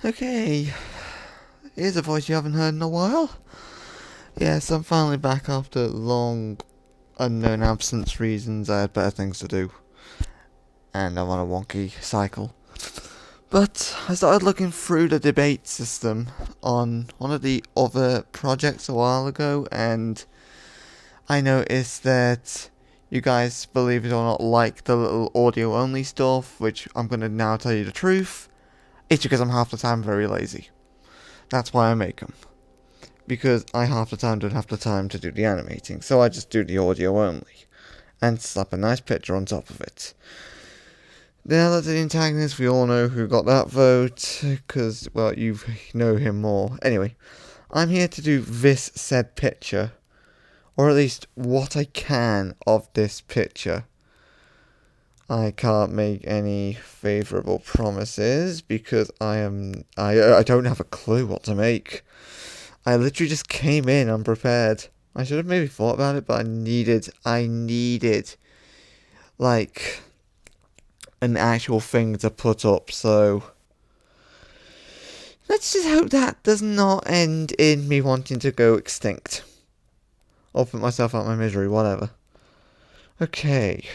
Okay, here's a voice you haven't heard in a while. Yes, I'm finally back after long, unknown absence reasons. I had better things to do, and I'm on a wonky cycle. But I started looking through the debate system on one of the other projects a while ago, and I noticed that you guys, believe it or not, like the little audio only stuff, which I'm gonna now tell you the truth. It's because I'm half the time very lazy. That's why I make them. Because I half the time don't have the time to do the animating, so I just do the audio only, and slap a nice picture on top of it. Now that the antagonist, we all know who got that vote, because, well, you know him more. Anyway, I'm here to do this said picture, or at least what I can of this picture. I can't make any favourable promises, because I don't have a clue what to make. I literally just came in unprepared. I should have maybe thought about it, but I needed, like, an actual thing to put up, so let's just hope that does not end in me wanting to go extinct. Or put myself out my misery, whatever. Okay.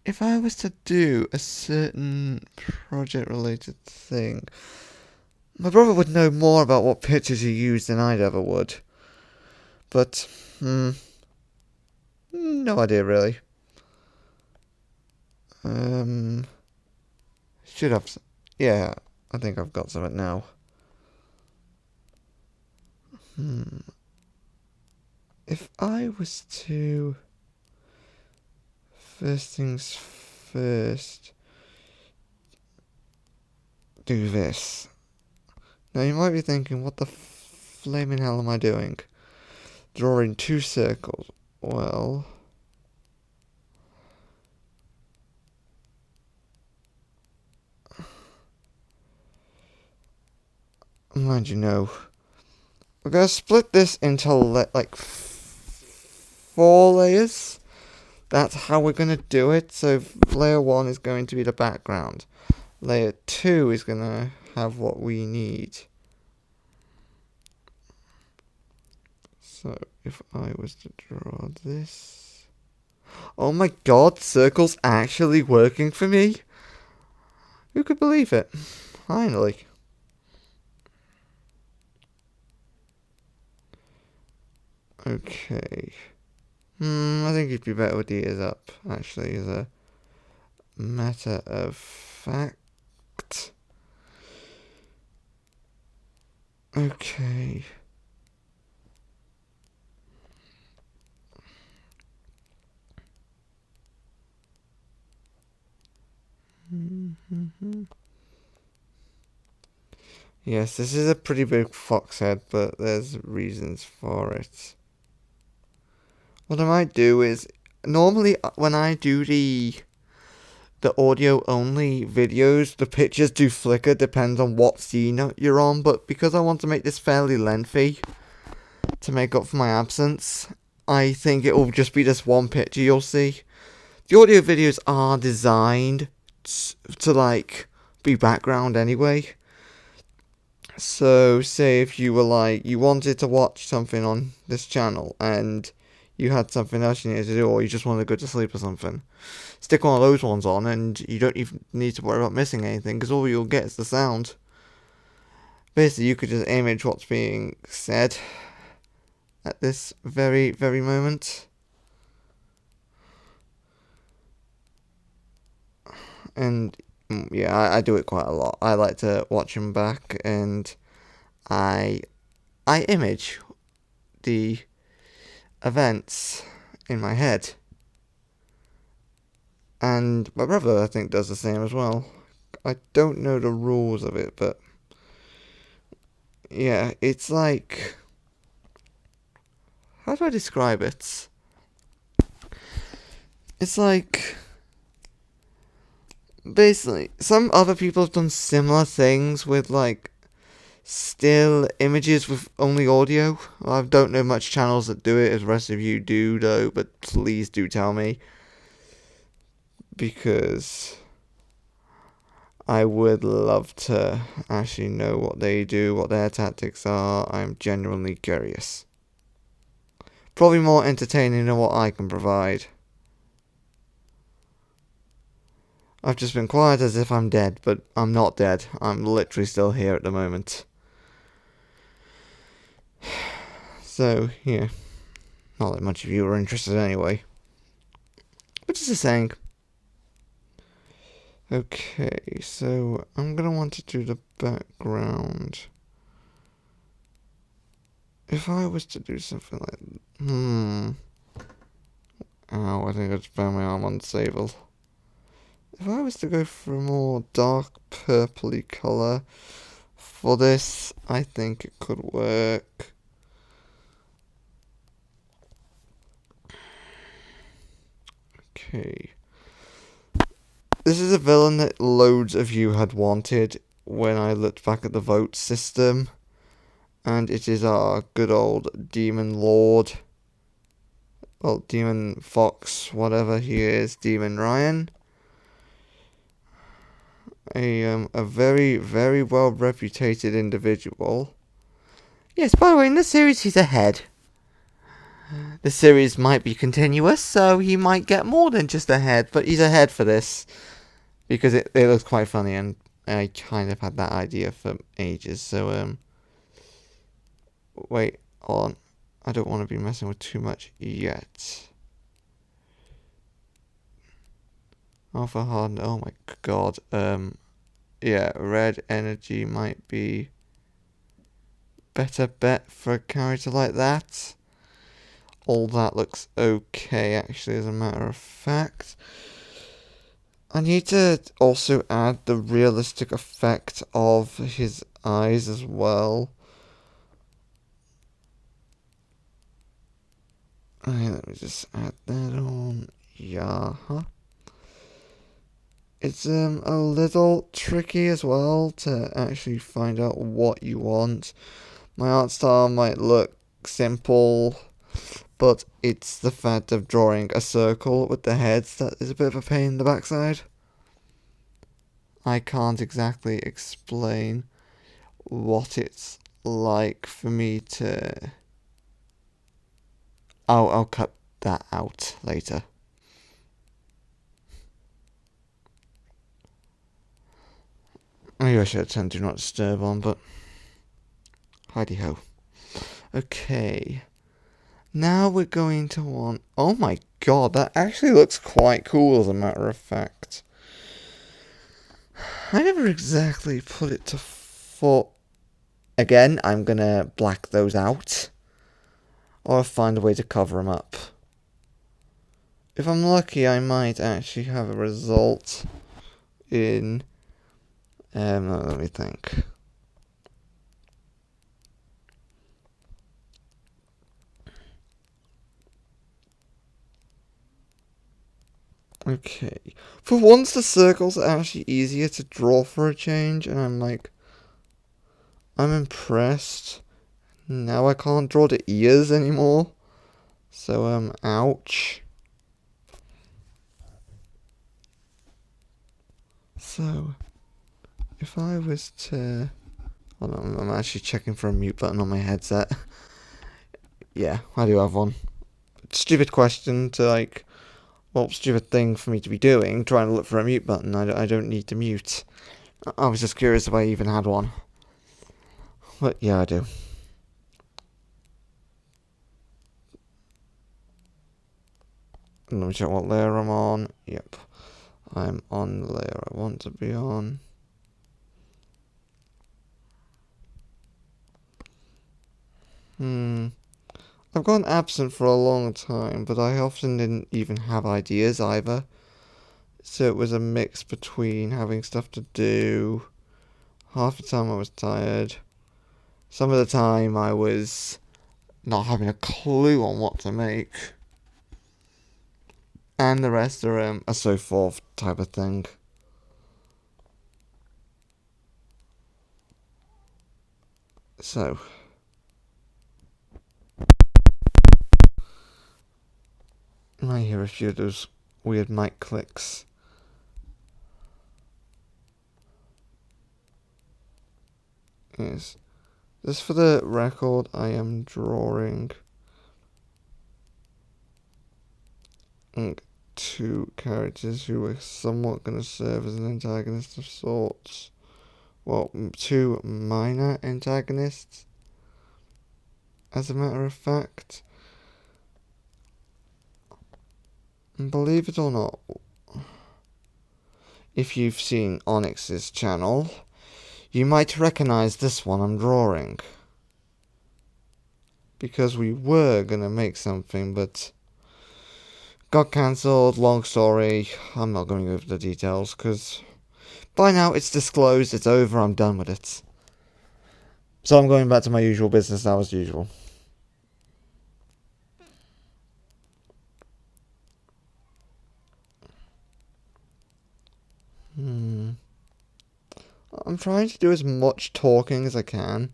If I was to do a certain project-related thing, my brother would know more about what pictures he used than I'd ever would. But, no idea really. Should have. Yeah, I think I've got something now. If I was to. First things first. Do this. Now you might be thinking, what the flaming hell am I doing? Drawing two circles. Well. Mind you, no. We're gonna split this into like 4 layers. That's how we're gonna do it. So layer 1 is going to be the background. Layer 2 is gonna have what we need. So if I was to draw this. Oh my god, circle's actually working for me? Who could believe it? Finally. Okay. I think it'd be better with the ears up, actually, as a matter of fact. Okay. Yes, this is a pretty big fox head, but there's reasons for it. What I might do is, normally when I do the audio only videos, the pictures do flicker, depends on what scene you're on, but because I want to make this fairly lengthy to make up for my absence, I think it will just be this one picture you'll see. The audio videos are designed to like be background anyway. So say if you were like, you wanted to watch something on this channel and you had something else you needed to do, or you just wanted to go to sleep or something, stick one of those ones on and you don't even need to worry about missing anything, because all you'll get is the sound. Basically, you could just image what's being said at this very, very moment. And yeah, I do it quite a lot. I like to watch them back, and I image the events in my head. And my brother, I think, does the same as well. I don't know the rules of it, but yeah, it's like, how do I describe it? It's like, basically, some other people have done similar things with like still images with only audio. I don't know much channels that do it, as the rest of you do though, but please do tell me, because I would love to actually know what they do, what their tactics are. I'm genuinely curious. Probably more entertaining than what I can provide. I've just been quiet as if I'm dead, but I'm not dead. I'm literally still here at the moment. So, yeah. Not that much of you are interested anyway. But just a saying. Okay, so I'm gonna want to do the background. If I was to do something like... Ow, I think I just found my arm on the table. If I was to go for a more dark purpley colour for this, I think it could work. Okay. This is a villain that loads of you had wanted when I looked back at the vote system. And it is our good old Demon Lord. Well, Demon Fox, whatever he is, Demon Ryan. A very, very well reputed individual. Yes, by the way, in this series he's ahead. The series might be continuous, so he might get more than just ahead, but he's ahead for this. Because it looks quite funny, and I kind of had that idea for ages, so, wait, hold on. I don't want to be messing with too much yet. Alpha Hardened, oh my god, yeah, red energy might be better bet for a character like that. All that looks okay, actually, as a matter of fact. I need to also add the realistic effect of his eyes as well. Okay, let me just add that on. Yeah. It's a little tricky as well to actually find out what you want. My art style might look simple, but it's the fact of drawing a circle with the heads that is a bit of a pain in the backside. I can't exactly explain what it's like for me to... I'll cut that out later. Maybe I should have turned Do Not Disturb on, but... Heidi-ho. Okay. Now we're going to want... Oh my god, that actually looks quite cool, as a matter of fact. I never exactly put it to full... Again, I'm gonna black those out. Or find a way to cover them up. If I'm lucky, I might actually have a result in... let me think. Okay. For once, the circles are actually easier to draw for a change, and I'm impressed. Now I can't draw the ears anymore. So, ouch. So, if I was to... Hold on, I'm actually checking for a mute button on my headset. Yeah, I do have one. Stupid question to, like... Well, stupid thing for me to be doing, trying to look for a mute button. I don't need to mute. I was just curious if I even had one. But yeah, I do. Let me check what layer I'm on. Yep. I'm on the layer I want to be on. I've gone absent for a long time, but I often didn't even have ideas either. So it was a mix between having stuff to do. Half the time I was tired. Some of the time I was not having a clue on what to make. And the rest are a so forth type of thing. So... You might hear a few of those weird mic clicks. is, just for the record, I am drawing two characters who are somewhat going to serve as an antagonist of sorts. Well, two minor antagonists, as a matter of fact. And believe it or not, if you've seen Onyx's channel, you might recognize this one I'm drawing. Because we were going to make something, but got cancelled. Long story. I'm not going to go over the details, because by now it's disclosed, it's over, I'm done with it. So I'm going back to my usual business now as usual. I'm trying to do as much talking as I can,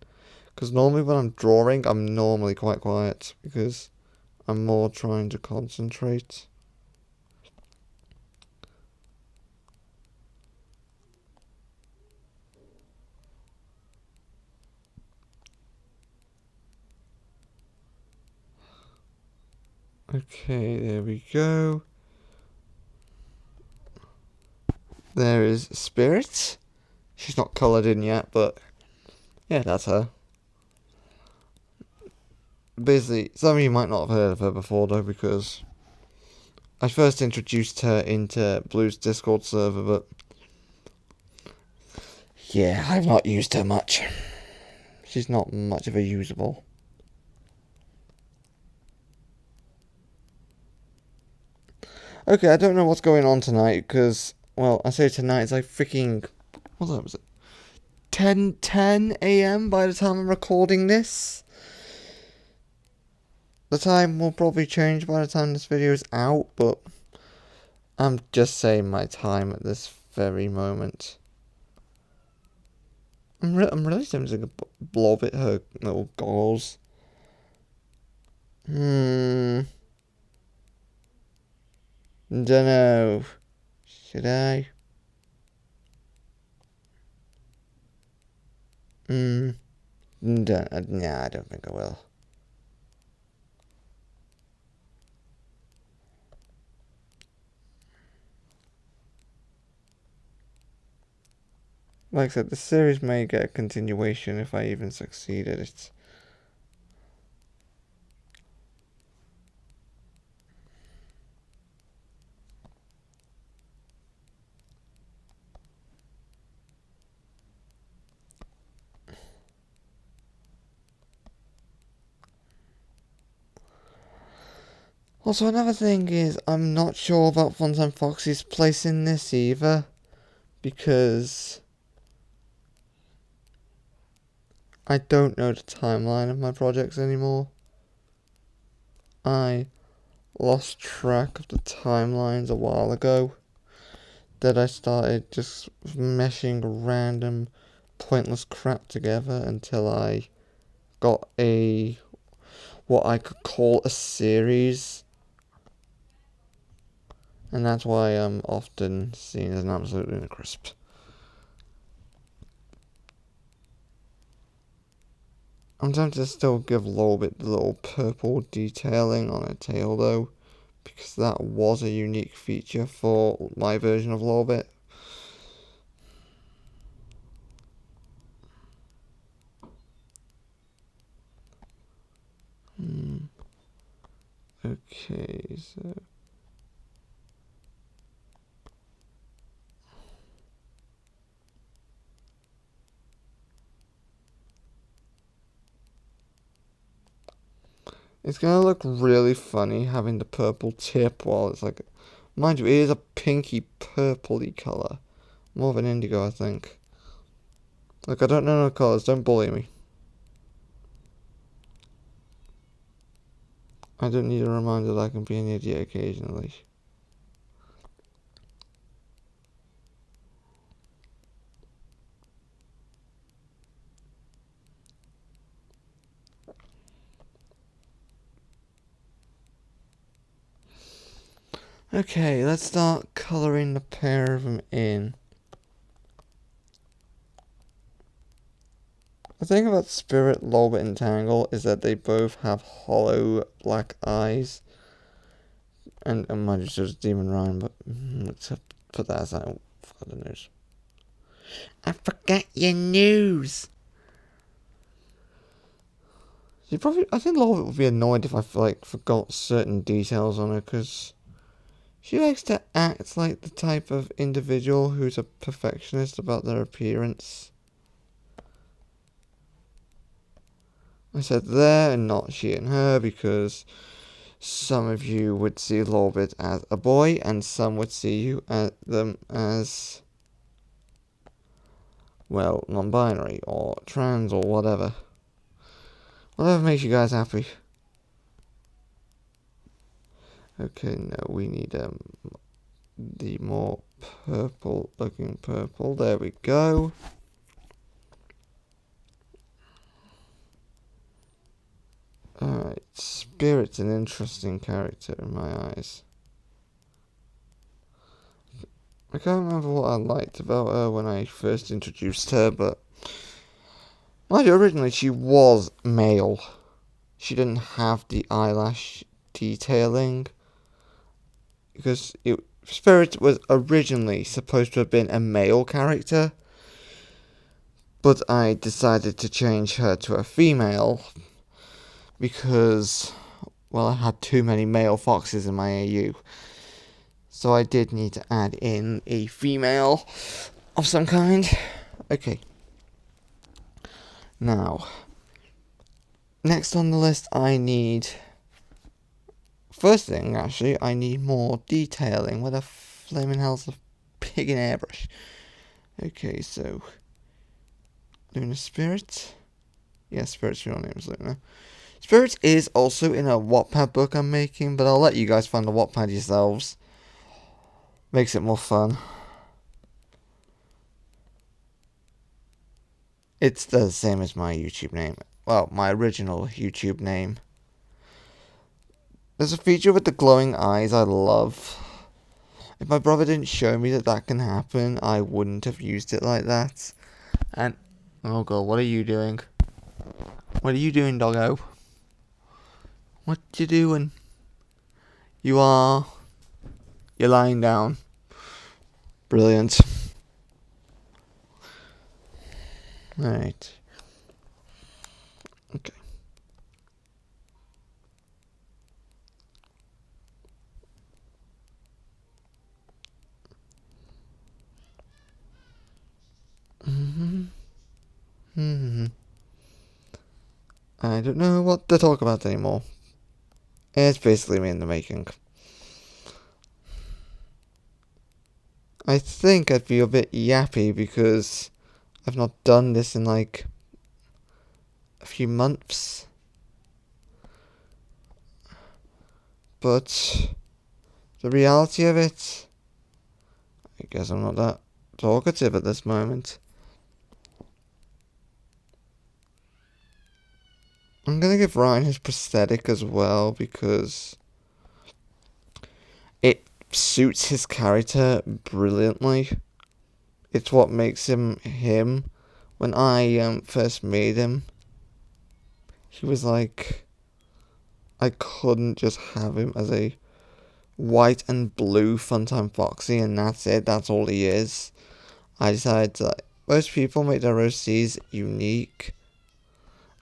because normally when I'm drawing, I'm normally quite quiet, because I'm more trying to concentrate. Okay, there we go. There is Spirit. She's not coloured in yet, but yeah, that's her. Basically, some of you might not have heard of her before though, because I first introduced her into Blue's Discord server, but yeah, I've not used her much. She's not much of a usable. Okay, I don't know what's going on tonight, because, well, I say tonight, it's like freaking, what time was it? 10 a.m. by the time I'm recording this. The time will probably change by the time this video is out, but I'm just saying my time at this very moment. I'm really tempted to blob at her little goggles. Dunno. Should I? Nah, I don't think I will. Like I said, the series may get a continuation if I even succeed at it. Also, another thing is, I'm not sure about Funtime Foxy's place in this either, because I don't know the timeline of my projects anymore. I lost track of the timelines a while ago, that I started just meshing random pointless crap together until I got what I could call a series. And that's why I'm often seen as an absolute ludicrous. I'm tempted to still give Lolbit the little purple detailing on her tail though, because that was a unique feature for my version of Lolbit. Okay, so it's gonna look really funny having the purple tip while it's like, mind you, it is a pinky purpley colour. More of an indigo, I think. Look, I don't know no colours, don't bully me. I don't need a reminder that I can be an idiot occasionally. Okay, let's start colouring the pair of them in. The thing about Spirit, Lolbit, and Tangle is that they both have hollow black eyes. And I might just Demon Rhyme, but let's put that aside. Oh, forgot the news. I forgot your news. I think Lolbit would be annoyed if I forgot certain details on her, because she likes to act like the type of individual who's a perfectionist about their appearance. I said there and not she and her because some of you would see Lolbit as a boy and some would see you at them as, well, non-binary or trans or whatever. Whatever makes you guys happy. Okay, no, we need the more purple looking purple. There we go. Alright, Spirit's an interesting character in my eyes. I can't remember what I liked about her when I first introduced her, but originally she was male. She didn't have the eyelash detailing, because Spirit was originally supposed to have been a male character, but I decided to change her to a female because, well, I had too many male foxes in my AU. So I did need to add in a female of some kind. Okay. Now, next on the list I need... First thing, actually, I need more detailing. Where the flaming hell's the pig and airbrush? Okay, so... Luna Spirit? Yeah, Spirit's real name is Luna. Spirit is also in a Wattpad book I'm making, but I'll let you guys find the Wattpad yourselves. Makes it more fun. It's the same as my YouTube name. Well, my original YouTube name. There's a feature with the glowing eyes I love. If my brother didn't show me that can happen, I wouldn't have used it like that. And, oh god, what are you doing? What are you doing, doggo? What you doing? You're lying down. Brilliant. Alright. Okay. I don't know what to talk about anymore. It's basically me in the making. I think I'd be a bit yappy because I've not done this in like a few months. But the reality of it, I guess I'm not that talkative at this moment. I'm gonna give Ryan his prosthetic as well because it suits his character brilliantly. It's what makes him him. When I first made him, he was like, I couldn't just have him as a white and blue Funtime Foxy and that's it, that's all he is. I decided that most people make their OCs unique.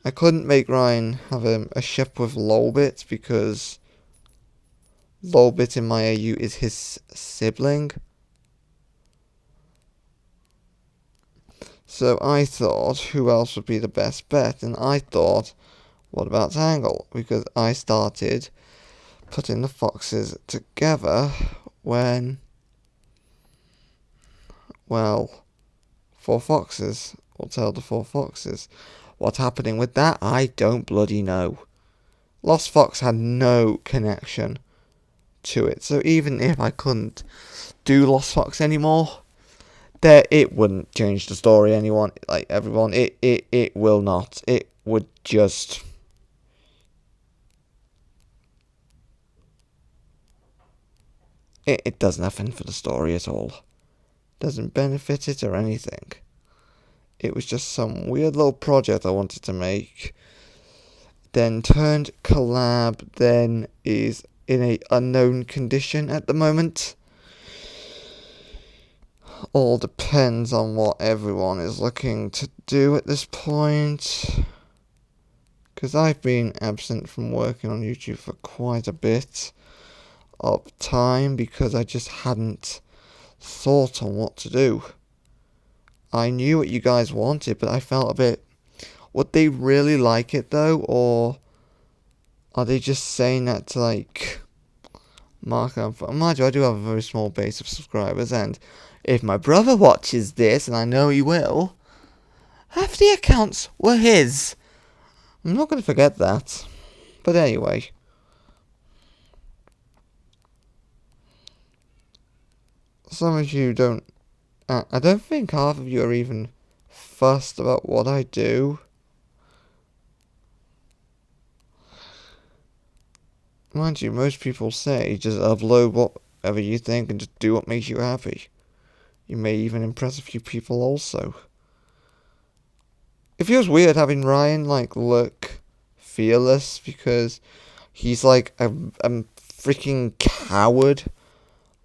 I couldn't make Ryan have a ship with Lolbit because Lolbit in my AU is his sibling. So I thought, who else would be the best bet? And I thought, what about Tangle? Because I started putting the foxes together when, well, 4 foxes, or Tale the 4 foxes. What's happening with that, I don't bloody know. Lost Fox had no connection to it, so even if I couldn't do Lost Fox anymore, it wouldn't change the story. Everyone, it will not. It would just... It does nothing for the story at all. Doesn't benefit it or anything. it was just some weird little project I wanted to make. Then turned collab, then is in a unknown condition at the moment. All depends on what everyone is looking to do at this point. Because I've been absent from working on YouTube for quite a bit of time because I just hadn't thought on what to do. I knew what you guys wanted, but I felt a bit... Would they really like it though, or are they just saying that to like mark up? Mind you, I do have a very small base of subscribers, and if my brother watches this, and I know he will, half the accounts were his. I'm not going to forget that. But anyway. Some of you don't... I don't think half of you are even fussed about what I do. Mind you, most people say just upload whatever you think and just do what makes you happy. You may even impress a few people also. It feels weird having Ryan, like, look fearless because he's like a freaking coward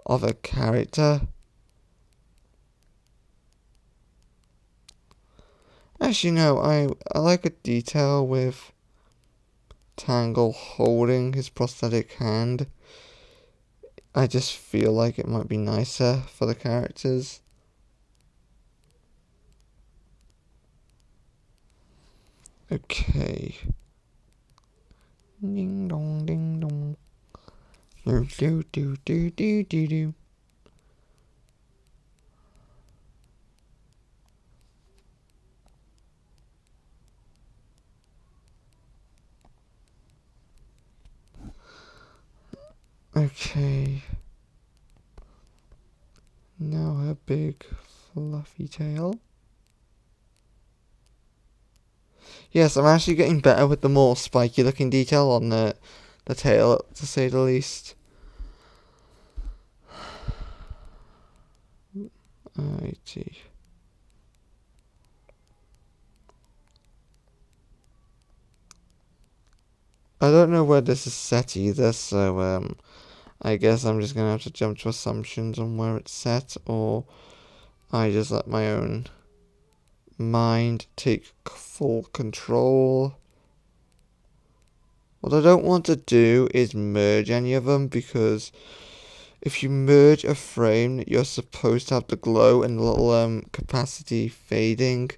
of a character. Actually, no, I like a detail with Tangle holding his prosthetic hand. I just feel like it might be nicer for the characters. Okay. Ding dong, ding dong. Do do do do do do do. Okay. Now her big fluffy tail. Yes, I'm actually getting better with the more spiky looking detail on the tail, to say the least. Righty. I don't know where this is set either, so I guess I'm just gonna have to jump to assumptions on where it's set, or I just let my own mind take full control. What I don't want to do is merge any of them, because if you merge a frame, you're supposed to have the glow and the little capacity fading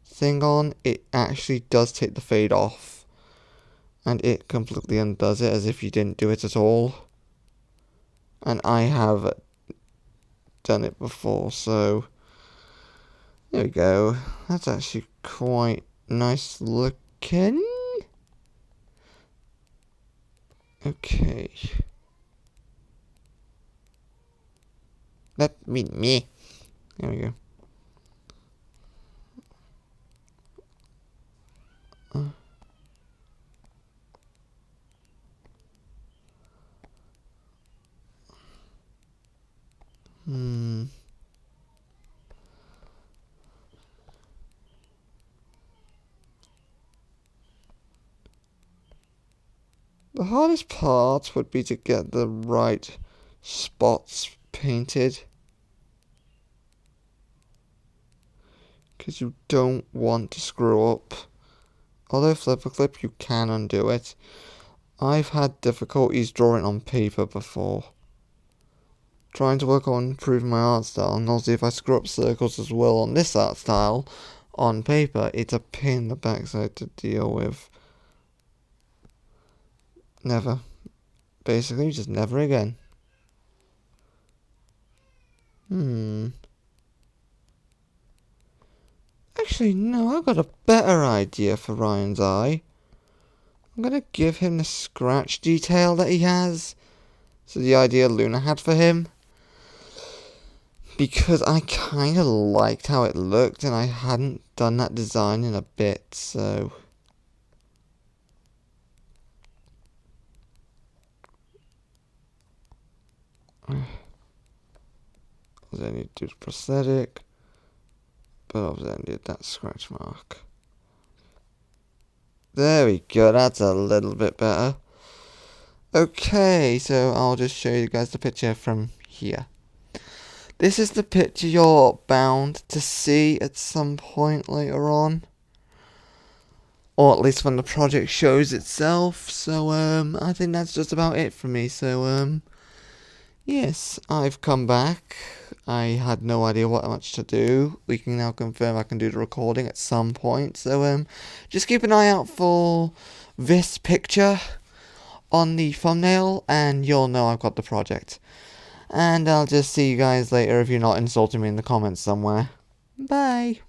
thing on. It actually does take the fade off, and it completely undoes it as if you didn't do it at all. And I have done it before, so there we go. That's actually quite nice looking. Okay. Let me. There we go. The hardest part would be to get the right spots painted, because you don't want to screw up. Although Flipper Clip, you can undo it. I've had difficulties drawing on paper before. Trying to work on improving my art style, and obviously if I screw up circles as well on this art style on paper, it's a pain in the backside to deal with. Never. Basically, just never again. Actually, no, I've got a better idea for Ryan's eye. I'm gonna give him the scratch detail that he has. So the idea Luna had for him. Because I kind of liked how it looked, and I hadn't done that design in a bit, so... Then you do prosthetic. but I've ended that scratch mark. There we go, that's a little bit better. Okay, so I'll just show you guys the picture from here. This is the picture you're bound to see at some point later on. Or at least when the project shows itself. So, I think that's just about it for me. So, yes, I've come back. I had no idea what much to do. We can now confirm I can do the recording at some point. So, just keep an eye out for this picture on the thumbnail, and you'll know I've got the project. And I'll just see you guys later if you're not insulting me in the comments somewhere. Bye.